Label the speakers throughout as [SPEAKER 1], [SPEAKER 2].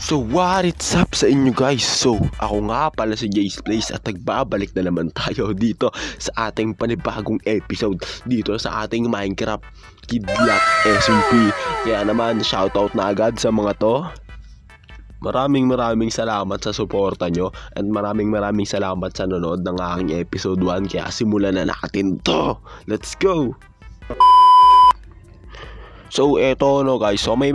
[SPEAKER 1] So what's up sa inyo guys? So ako nga pala si Jay's Place at nagbabalik na naman tayo dito sa ating panibagong episode dito sa ating Minecraft Kidlat SMP. Kaya naman shoutout na agad sa mga to. Maraming salamat sa suporta nyo at maraming salamat sa nanood ng aking episode 1. Kaya simulan na natin to. Let's go! So eto no guys, so may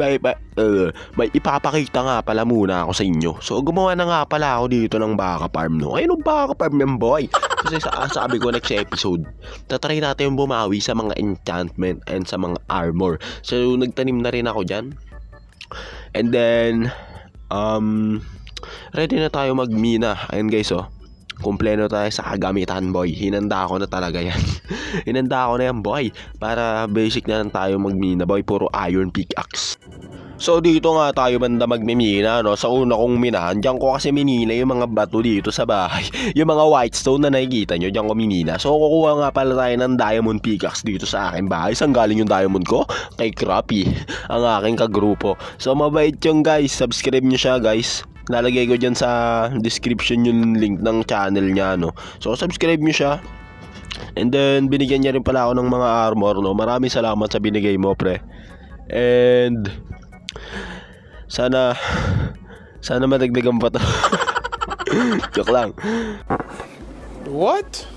[SPEAKER 1] ipapakita nga pala muna ako sa inyo. So gumawa na nga pala ako dito ng baka farm no. Ayun yung baka farm ng boy. Kasi sabi ko next episode, tatry natin bumawi sa mga enchantment and sa mga armor. So nagtanim na rin ako dyan. And then ready na tayo magmina. Ayun guys oh. Kumpleto tayo sa kagamitan boy. Hinanda ko na talaga yan. Hinanda ko na yan boy. Para basic na lang tayo magmina boy. Puro iron pickaxe. So dito nga tayo banda magmimina no. Sa una kong minahan, diyan ko kasi minina yung mga bato dito sa bahay. Yung mga white stone na nakikita nyo, diyan ko minina. So kukuha nga pala tayo ng diamond pickaxe dito sa aking bahay. Saan galing yung diamond ko? Kay Crappy, ang aking kagrupo. So mabait yung guys. Subscribe nyo siya guys. Lalagay ko dyan sa description yung link ng channel niya no. So subscribe nyo siya. And then binigyan niya rin pala ako ng mga armor no. Maraming salamat sa binigay mo pre. And sana madagdagan pa to. Joke lang.
[SPEAKER 2] What?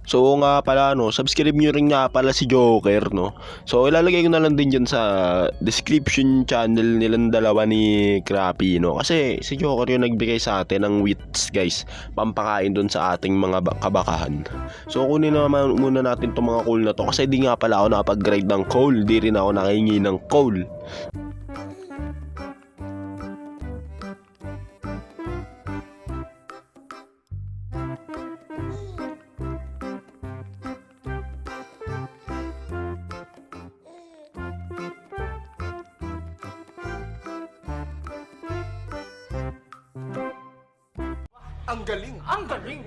[SPEAKER 1] So nga pala no, subscribe nyo rin nga pala si Joker no. So ilalagay ko na lang din dyan sa description channel nilang dalawa ni Crappy no. Kasi si Joker yung nagbigay sa atin ng wheats guys, pampakain dun sa ating mga kabakahan. So kunin naman muna natin itong mga coal na to. Kasi di nga pala ako nakapag-grind ng coal. Di rin ako nakahingi ng coal.
[SPEAKER 2] Ang galing! Ang galing!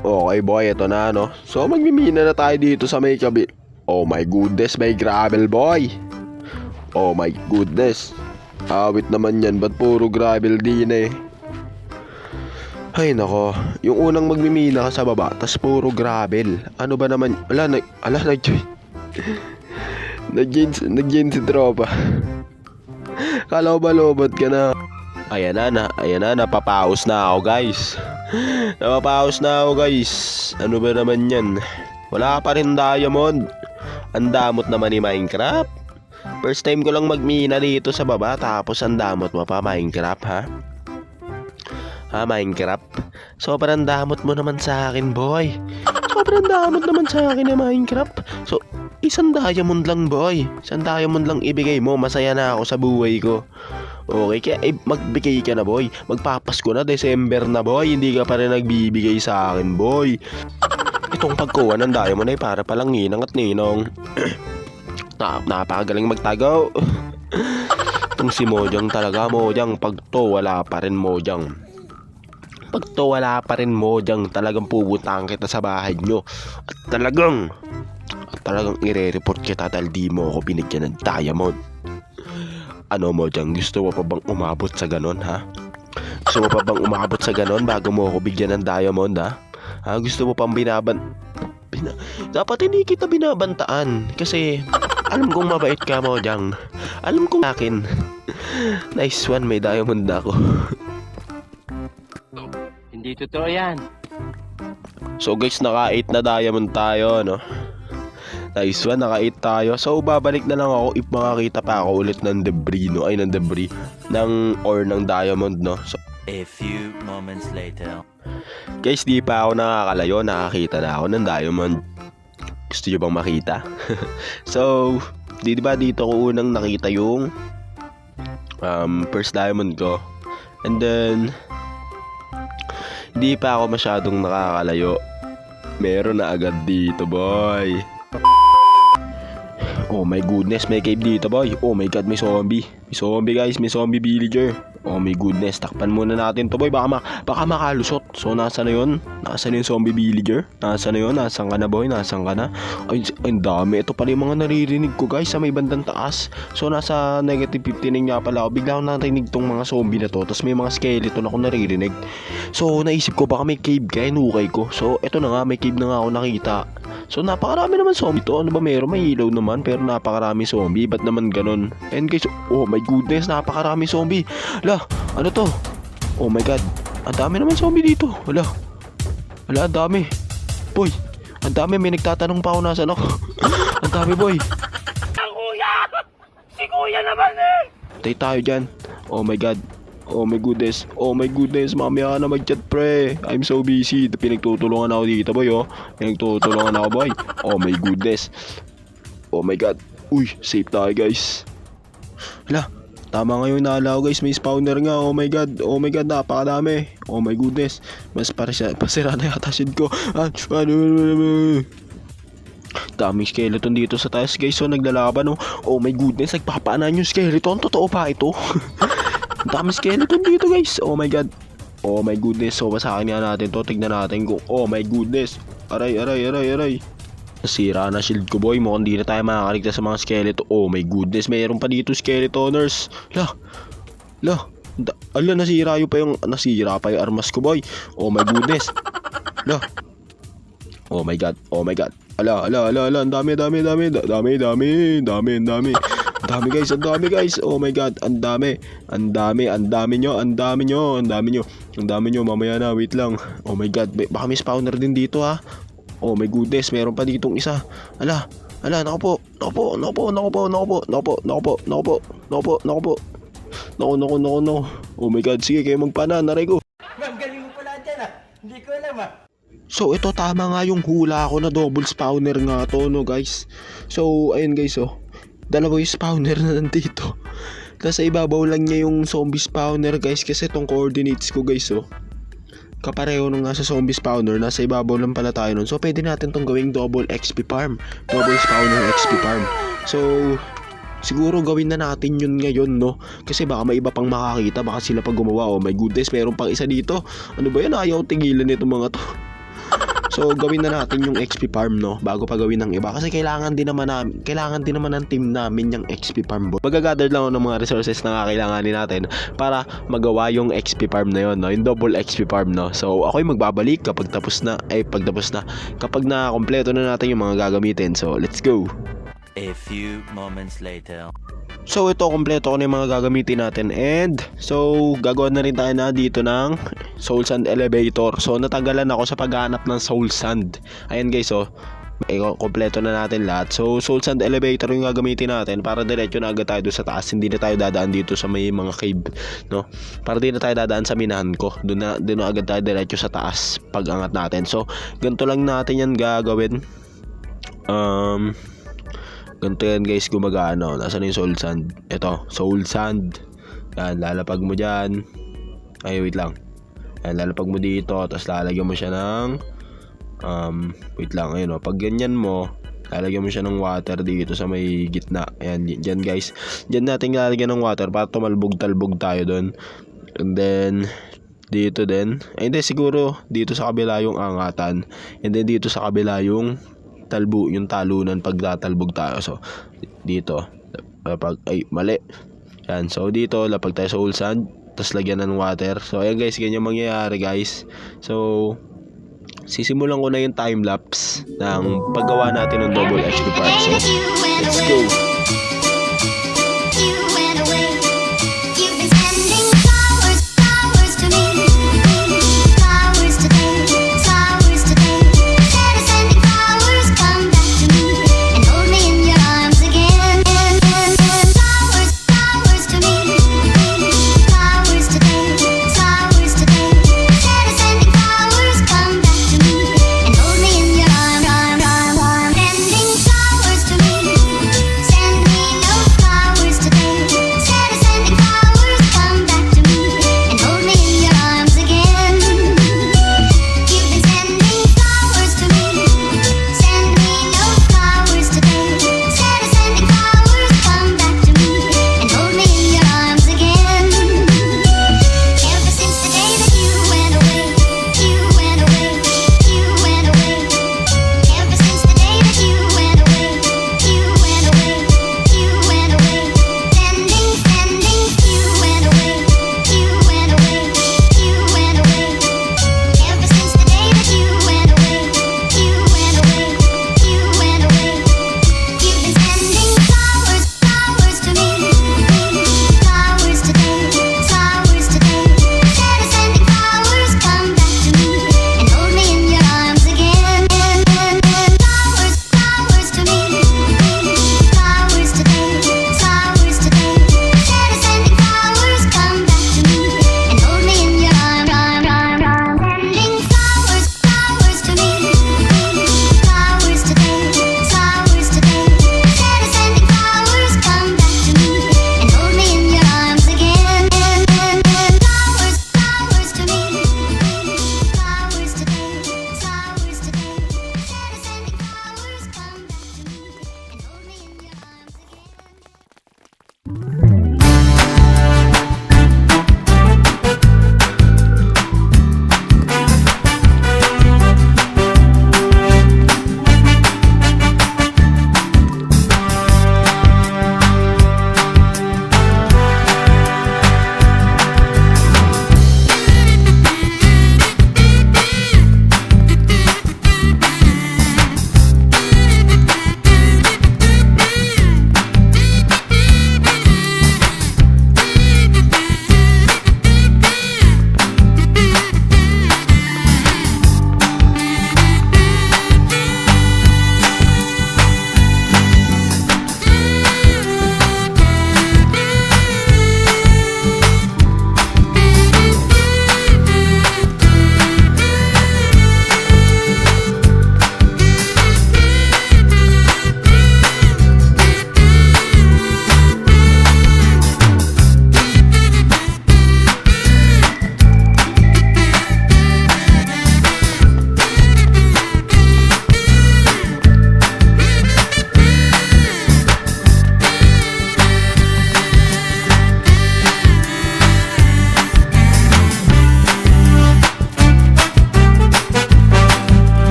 [SPEAKER 1] Okay boy, ito na no. So magmimina na tayo dito sa may kabi. Oh my goodness, may gravel boy. Oh my goodness. Awit naman yan, ba't puro gravel din eh. Ay nako, yung unang magmimina ka sa baba, tas puro gravel. Ano ba naman, nag-gain si tropa. Kala ko ba lobot ka na? Ayan na, napapaus na ako guys. Napapaus na ako guys. Ano ba naman yan? Wala pa rin diamond. Ang damot naman ni Minecraft. First time ko lang magmina dito sa baba, tapos ang damot mo pa Minecraft ha? Ha Minecraft? Sobrang damot mo naman sa akin boy. Sobrang damot naman sa akin na Minecraft. So isang diamond lang boy. Isang diamond lang ibigay mo, masaya na ako sa buhay ko. Okay, kaya magbigay ka na boy. Magpapasko na, December na boy. Hindi ka pa rin nagbibigay sa akin boy. Itong pagkuha ng diamond ay para palang ninang at ninong. Napakagaling magtagaw. Itong si Mojang talaga, Mojang. Pag to wala pa rin Mojang. Pag to wala pa rin Mojang, talagang pupuntahan kita sa bahay nyo. At talagang ire-report kita dahil di mo ako binigyan ng diamond. Ano Mojang, gusto mo pa bang umabot sa ganon ha? Gusto mo pa bang umabot sa ganon bago mo ako bigyan ng diamond ha? Gusto mo pang dapat hindi kita binabantaan. Kasi alam kong mabait ka Mojang. Alam kong akin. Nice one, may diamond ako.
[SPEAKER 3] Hindi totoo yan.
[SPEAKER 1] So guys, naka 8 na diamond tayo no. Nice one, naka 8 tayo. So babalik na lang ako if makakita pa ako ulit ng debris no. Ay ng debris ng ore ng diamond no. So
[SPEAKER 4] a few moments later.
[SPEAKER 1] Guys, di pa ako nakakalayo, nakakita na ako ng diamond. Gusto nyo bang makita? So di ba dito ko unang nakita yung first diamond ko. And then di pa ako masyadong nakakalayo, meron na agad dito boy. Oh my goodness, may cave dito boy. Oh my god, may zombie. May zombie guys, may zombie villager. Oh my goodness, takpan muna natin to boy, baka makalusot. So nasa na yun? Nasa na yung zombie villager? Nasa na yun? Nasaan ka na boy? Nasaan ka na? Ay, ang dami. Ito pala yung mga naririnig ko guys sa may bandang taas. So nasa negative 59 nga pala ako. Bigla akong narinig tong mga zombie na to. Tapos may mga skeleton ako naririnig. So naisip ko baka may cave kaya inukay ko. So eto na nga, may cave na nga ako nakita. So napakarami naman zombie to. Ano ba meron? May ilaw naman pero napakarami zombie. Ba't naman ganun? And guys, oh my goodness, napakarami zombie. Ano to? Oh my god. Ang dami naman zombie dito. Wala, ang dami. Boy, ang dami. May nagtatanong pa ako nasaan ako. Ang dami boy.
[SPEAKER 2] Ang kuya! Si kuya naman eh!
[SPEAKER 1] Tay tayo dyan. Oh my god. Oh my goodness. Oh my goodness. Mamaya ka na mag-chat pre. I'm so busy. Pinagtutulungan ako dito boy oh. Pinagtutulungan ako boy. Oh my goodness. Oh my god. Uy, safe tayo guys. Hala, tama nga yung naala ko guys. May spawner nga. Oh my god. Oh my god, napakadami. Oh my goodness. Mas pasira na yata shit ko. Daming skeleton dito sa taas guys. So naglalaban oh. Oh my goodness, nagpapaanan yung skeleton. Totoo pa ito? Daming skeleton dito guys. Oh my god. Oh my goodness. So basahin nga natin to. Tignan natin kung oh my goodness. Aray. Nasira na shield ko boy. Mukhang di na tayo makakaligtas sa mga skeleton. Oh my goodness. Mayroon pa dito skeletoners. Ala, nasira pa yung armas ko boy. Oh my goodness. Oh my god. Ala. Ang dami guys. Oh my god. Ang dami nyo. Mamaya na, wait lang. Oh my god. Baka may spawner din dito ha. Oh my goodness, meron pa ditong isa. Ala, nako po. Oh my god, sige kayo magpana, naray ko.
[SPEAKER 2] Ma'am, galing mo pala dyan ah. Hindi ko alam ah.
[SPEAKER 1] So ito tama nga yung hula ko na double spawner nga to no guys. So ayun guys oh. Dalawa yung spawner na nandito. Nasa ibabaw lang niya yung zombie spawner guys kasi itong coordinates ko guys oh. Kapareho nung nasa zombie spawner, nasa ibabaw lang pala tayo nun. So pwede natin tong gawing double XP farm. Double spawner XP farm. So siguro gawin na natin yun ngayon no. Kasi baka may iba pang makakita. Baka sila pag gumawa. Oh my goodness, meron pang isa dito. Ano ba yan? Ayaw tigilan nito mga to. So gawin na natin yung XP farm no bago pa gawin ng iba kasi kailangan din naman ng team namin yung XP farm. Magagather lang ako ng mga resources na kailanganin natin para magawa yung XP farm na yun no, yung double XP farm no. So ako'y magbabalik kapag kapag na kompleto na natin yung mga gagamitin. So let's go.
[SPEAKER 4] A few moments later.
[SPEAKER 1] So ito, kompleto ko na yung mga gagamitin natin. And so gagawa na rin tayo na dito ng soul sand elevator. So natanggalan ako sa paghanap ng soul sand. Ayan guys oh, kompleto na natin lahat. So soul sand elevator yung gagamitin natin para diretso na agad tayo doon sa taas. Hindi na tayo dadaan dito sa may mga cave no. Para di na tayo dadaan sa minahan ko. Doon na agad tayo diretso sa taas pag angat natin. So ganito lang natin yan gagawin. Ganito yan guys gumagana. Nasaan yung soul sand? Ito, soul sand. Yan, lalapag mo dyan. Ay, wait lang. Yan, lalapag mo dito. Tapos lalagyan mo siya ng wait lang, ayun o. Pag ganyan mo, lalagyan mo siya ng water dito sa may gitna. Ayan, dyan guys. Dyan natin lalagyan ng water para tumalbog-talbog tayo doon. And then dito din. Ay hindi, siguro dito sa kabila yung angatan. And then dito sa kabila yung yung talunan pag tatalbog tayo. So dito mali yan. So dito lapag tayo sa soul sand tapos lagyan ng water. So ayan guys, ganyan mangyayari guys. So sisimulan ko na yung time lapse ng paggawa natin ng double XP part. So let's go.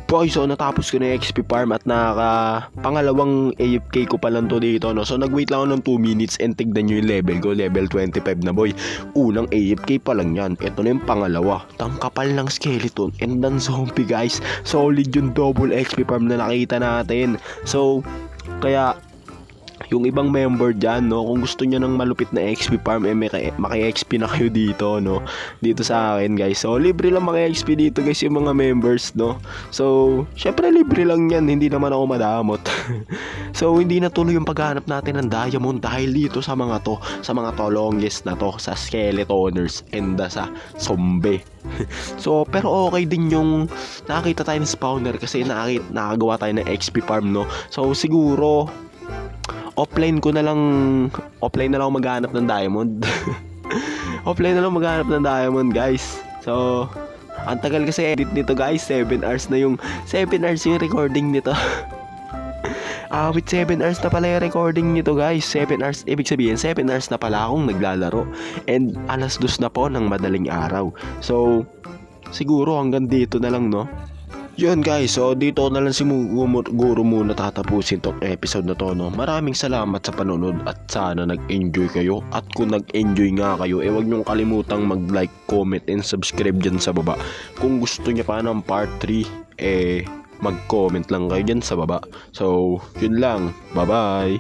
[SPEAKER 1] Boys, so natapos ko na yung XP farm at pangalawang AFK ko pa lang to dito, no? So nag-wait lang ako ng 2 minutes and tignan nyo yung level ko, level 25 na boy. Unang AFK pa lang yan, ito na yung pangalawa. Tangkapal ng skeleton and then zombie guys. Solid yung double XP farm na nakita natin. So, kaya yung ibang member dyan, no, kung gusto nyo ng malupit na XP farm, maki-XP na kayo dito, no, dito sa akin guys. So libre lang maki-XP dito guys yung mga members, no. So syempre libre lang yan, hindi naman ako madamot. So hindi natuloy yung paghanap natin ng diamond dahil dito sa mga tolongges na to, sa skeletoners and sa zombie. So pero okay din yung nakakita tayo ng spawner kasi nakagawa tayo ng XP farm, no. So siguro offline na lang maghanap ng diamond. Offline na lang maghanap ng diamond guys. So ang tagal kasi edit nito guys, 7 hours yung recording nito. With 7 hours na pala yung recording nito guys. 7 hours, ibig sabihin 7 hours na pala akong naglalaro. And 2:00 na po ng madaling araw. So siguro hanggang dito na lang, no. Yun guys, so dito na lang siguro muna tatapusin tong episode na to, no. Maraming salamat sa panonood at sana nag-enjoy kayo. At kung nag-enjoy nga kayo, huwag nyong kalimutang mag-like, comment, and subscribe dyan sa baba. Kung gusto niya pa ng part 3, mag-comment lang kayo dyan sa baba. So, yun lang. Bye-bye!